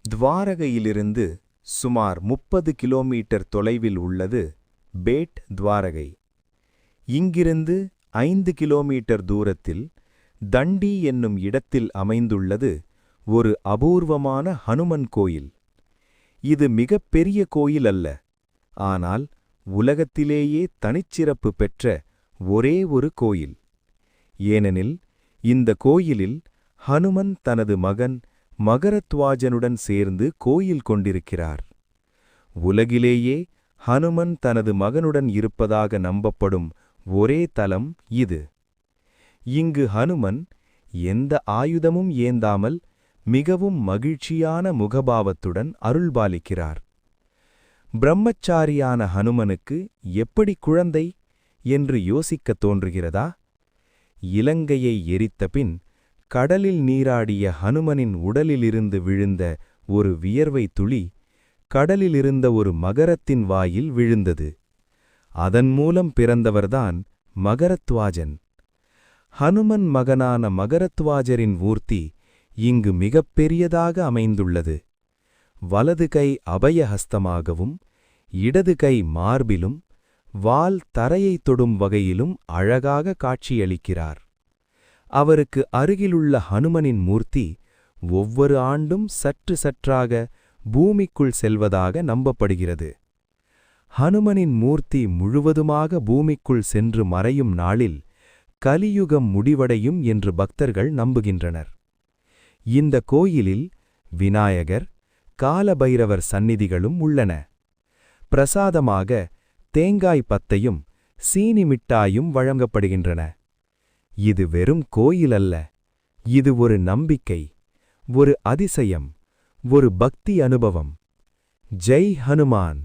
துவாரகையிலிருந்து சுமார் 30 கிலோமீட்டர் தொலைவில் உள்ளது பேட் துவாரகை. இங்கிருந்து 5 கிலோமீட்டர் தூரத்தில் தண்டி என்னும் இடத்தில் அமைந்துள்ளது ஒரு அபூர்வமான ஹனுமன் கோயில். இது மிகப் பெரிய கோயில் அல்ல, ஆனால் உலகத்திலேயே தனிச்சிறப்பு பெற்ற ஒரே ஒரு கோயில். ஏனெனில் இந்த கோயிலில் ஹனுமன் தனது மகன் மகரத்வாஜனுடன் சேர்ந்து கோயில் கொண்டிருக்கிறார். உலகிலேயே ஹனுமன் தனது மகனுடன் இருப்பதாக நம்பப்படும் ஒரே தலம் இது. இங்கு ஹனுமன் எந்த ஆயுதமும் ஏந்தாமல் மிகவும் மகிழ்ச்சியான முகபாவத்துடன் அருள்பாலிக்கிறார். பிரம்மச்சாரியான ஹனுமனுக்கு எப்படி குழந்தை என்று யோசிக்கத் தோன்றுகிறதா? இலங்கையை எரித்தபின் கடலில் நீராடிய ஹனுமனின் உடலிலிருந்து விழுந்த ஒரு வியர்வை துளி கடலிலிருந்த ஒரு மகரத்தின் வாயில் விழுந்தது. அதன் மூலம் பிறந்தவர்தான் மகரத்வாஜன். ஹனுமன் மகனான மகரத்வாஜரின் மூர்த்தி இங்கு மிகப் பெரியதாக அமைந்துள்ளது. வலது கை அபயஹஸ்தமாகவும் இடது கை மார்பிலும் வால் தரையை தொடும் வகையிலும் அழகாக காட்சியளிக்கிறார். அவருக்கு அருகிலுள்ள ஹனுமனின் மூர்த்தி ஒவ்வொரு ஆண்டும் சற்று சற்றாக பூமிக்குள் செல்வதாக நம்பப்படுகிறது. ஹனுமனின் மூர்த்தி முழுவதுமாக பூமிக்குள் சென்று மறையும் நாளில் கலியுகம் முடிவடையும் என்று பக்தர்கள் நம்புகின்றனர். இந்த கோயிலில் விநாயகர், காலபைரவர் சந்நிதிகளும் உள்ளன. பிரசாதமாக தேங்காய் பத்தையும் சீனி மிட்டாயும் வழங்கப்படுகின்றன. இது வெறும் கோயில் அல்ல, இது ஒரு நம்பிக்கை, ஒரு அதிசயம், ஒரு பக்தி அனுபவம். ஜெய் ஹனுமான்.